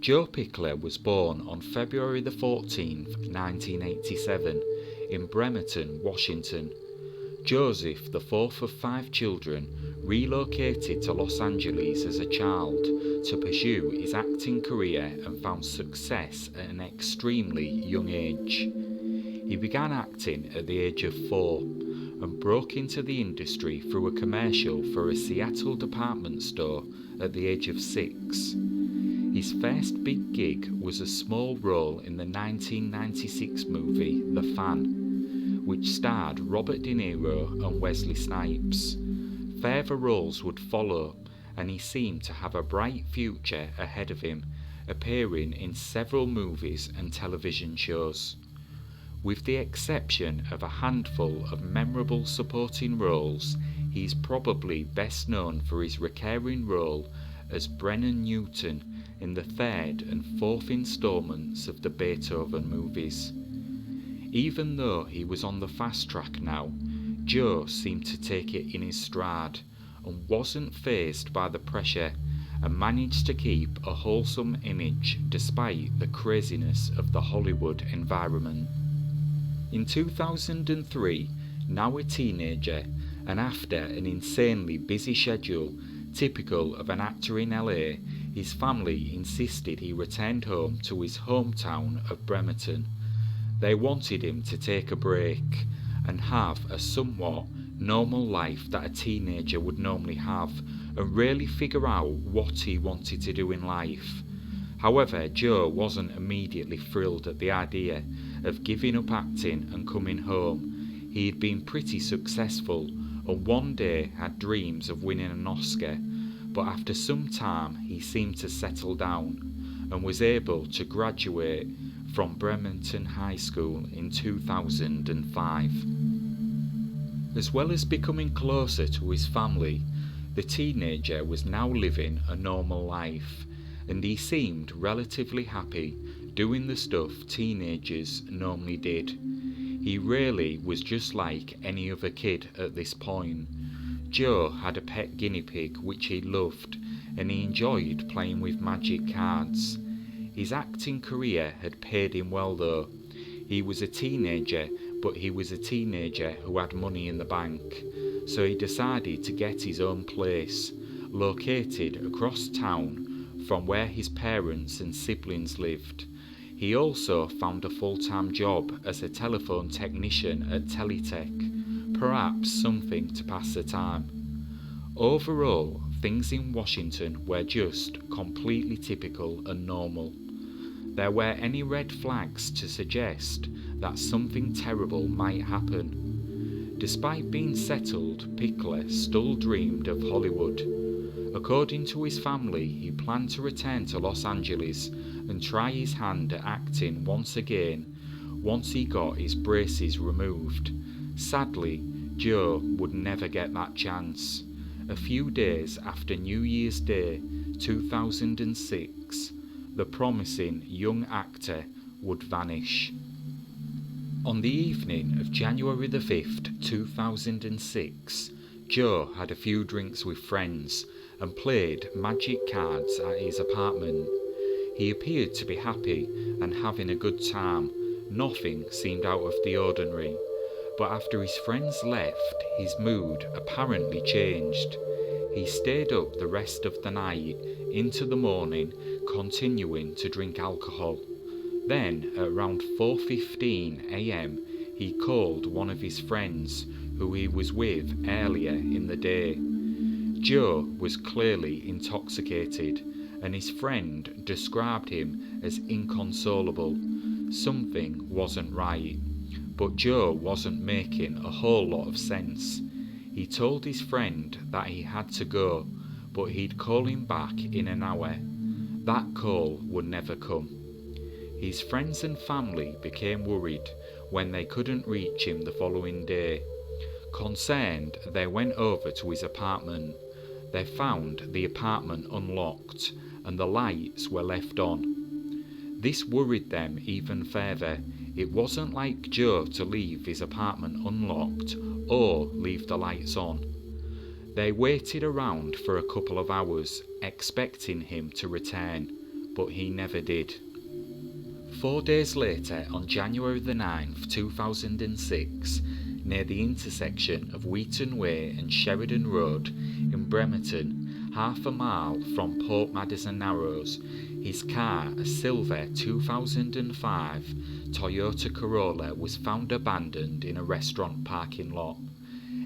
Joe Pichler was born on February the 14th, 1987, in Bremerton, Washington. Joseph, the fourth of 5 children, relocated to Los Angeles as a child to pursue his acting career and found success at an extremely young age. He began acting at the age of 4 and broke into the industry through a commercial for a Seattle department store at the age of 6. His first big gig was a small role in the 1996 movie The Fan, which starred Robert De Niro and Wesley Snipes. Further roles would follow, and he seemed to have a bright future ahead of him, appearing in several movies and television shows. With the exception of a handful of memorable supporting roles, he is probably best known for his recurring role as Brennan Newton in the 3rd and 4th installments of the Beethoven movies. Even though he was on the fast track now, Joe seemed to take it in his stride and wasn't fazed by the pressure, and managed to keep a wholesome image despite the craziness of the Hollywood environment. In 2003, now a teenager, and after an insanely busy schedule typical of an actor in LA, his family insisted he returned home to his hometown of Bremerton. They wanted him to take a break and have a somewhat normal life that a teenager would normally have, and really figure out what he wanted to do in life. However, Joe wasn't immediately thrilled at the idea of giving up acting and coming home. He had been pretty successful and one day had dreams of winning an Oscar, but after some time he seemed to settle down and was able to graduate from Bremerton High School in 2005. As well as becoming closer to his family, the teenager was now living a normal life, and he seemed relatively happy doing the stuff teenagers normally did. He really was just like any other kid at this point. Joe had a pet guinea pig which he loved, and he enjoyed playing with magic cards. His acting career had paid him well though. He was a teenager, but he was a teenager who had money in the bank, so he decided to get his own place, located across town from where his parents and siblings lived. He also found a full-time job as a telephone technician at Teletech, perhaps something to pass the time. Overall, things in Washington were just completely typical and normal. There were any red flags to suggest that something terrible might happen. Despite being settled, Pichler still dreamed of Hollywood. According to his family, he planned to return to Los Angeles and try his hand at acting once again once he got his braces removed. Sadly, Joe would never get that chance. A few days after New Year's Day 2006, the promising young actor would vanish. On the evening of January the 5th, 2006, Joe had a few drinks with friends and played magic cards at his apartment. He appeared to be happy and having a good time. Nothing seemed out of the ordinary, but after his friends left, his mood apparently changed. He stayed up the rest of the night into the morning, continuing to drink alcohol. Then, at around 4:15 a.m, he called one of his friends who he was with earlier in the day. Joe was clearly intoxicated, and his friend described him as inconsolable. Something wasn't right, but Joe wasn't making a whole lot of sense. He told his friend that he had to go, but he'd call him back in an hour. That call would never come. His friends and family became worried when they couldn't reach him the following day. Concerned, they went over to his apartment. They found the apartment unlocked and the lights were left on. This worried them even further. It wasn't like Joe to leave his apartment unlocked or leave the lights on. They waited around for a couple of hours, expecting him to return, but he never did. 4 days later, on January the 9th, 2006, near the intersection of Wheaton Way and Sheridan Road in Bremerton, half a mile from Port Madison Narrows, his car, a silver 2005 Toyota Corolla, was found abandoned in a restaurant parking lot.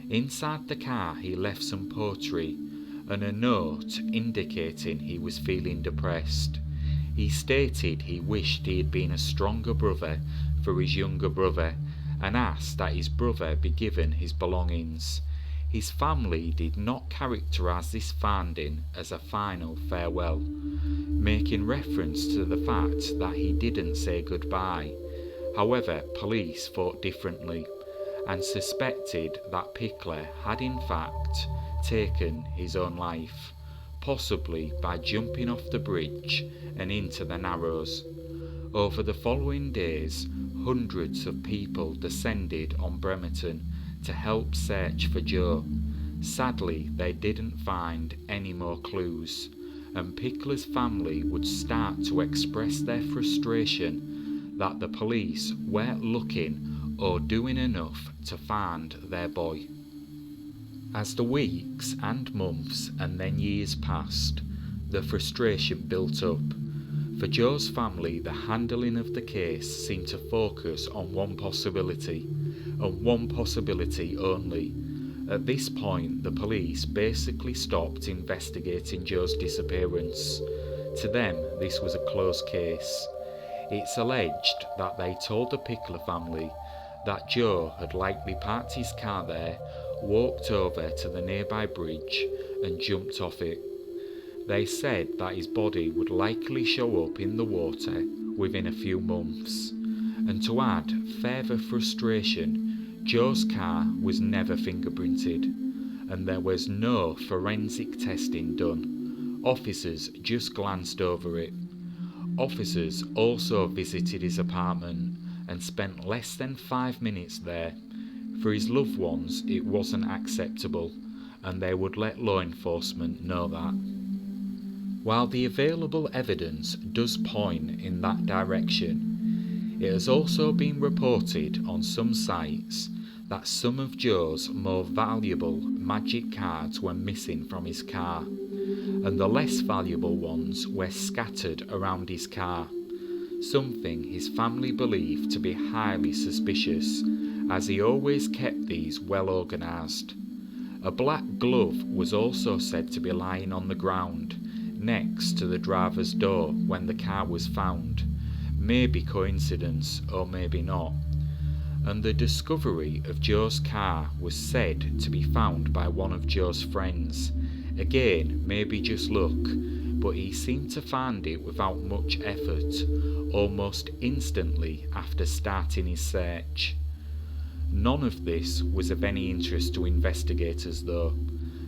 Inside the car he left some poetry and a note indicating he was feeling depressed. He stated he wished he had been a stronger brother for his younger brother and asked that his brother be given his belongings. His family did not characterise this finding as a final farewell, making reference to the fact that he didn't say goodbye. However, police thought differently and suspected that Pichler had in fact taken his own life, possibly by jumping off the bridge and into the Narrows. Over the following days, hundreds of people descended on Bremerton to help search for Joe. Sadly, they didn't find any more clues, and Pichler's family would start to express their frustration that the police weren't looking or doing enough to find their boy. As the weeks and months and then years passed, the frustration built up. For Joe's family, the handling of the case seemed to focus on one possibility, and one possibility only. At this point, the police basically stopped investigating Joe's disappearance. To them, this was a closed case. It's alleged that they told the Pichler family that Joe had likely parked his car there, walked over to the nearby bridge and jumped off it. They said that his body would likely show up in the water within a few months. And to add further frustration, Joe's car was never fingerprinted, and there was no forensic testing done. Officers just glanced over it. Officers also visited his apartment and spent less than 5 minutes there. For his loved ones, it wasn't acceptable, and they would let law enforcement know that. While the available evidence does point in that direction, it has also been reported on some sites that some of Joe's more valuable magic cards were missing from his car, and the less valuable ones were scattered around his car, something his family believed to be highly suspicious, as he always kept these well organised. A black glove was also said to be lying on the ground next to the driver's door when the car was found. Maybe coincidence or maybe not. And the discovery of Joe's car was said to be found by one of Joe's friends. Again, maybe just luck, but he seemed to find it without much effort, almost instantly after starting his search. None of this was of any interest to investigators though.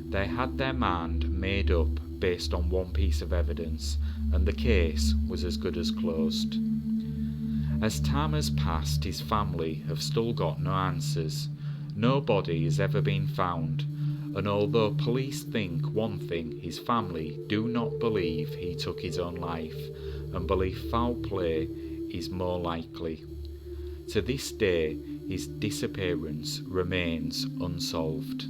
They had their mind made up based on one piece of evidence, and the case was as good as closed. As time has passed, his family have still got no answers. No body has ever been found, and although police think one thing, his family do not believe he took his own life, and believe foul play is more likely. To this day, his disappearance remains unsolved.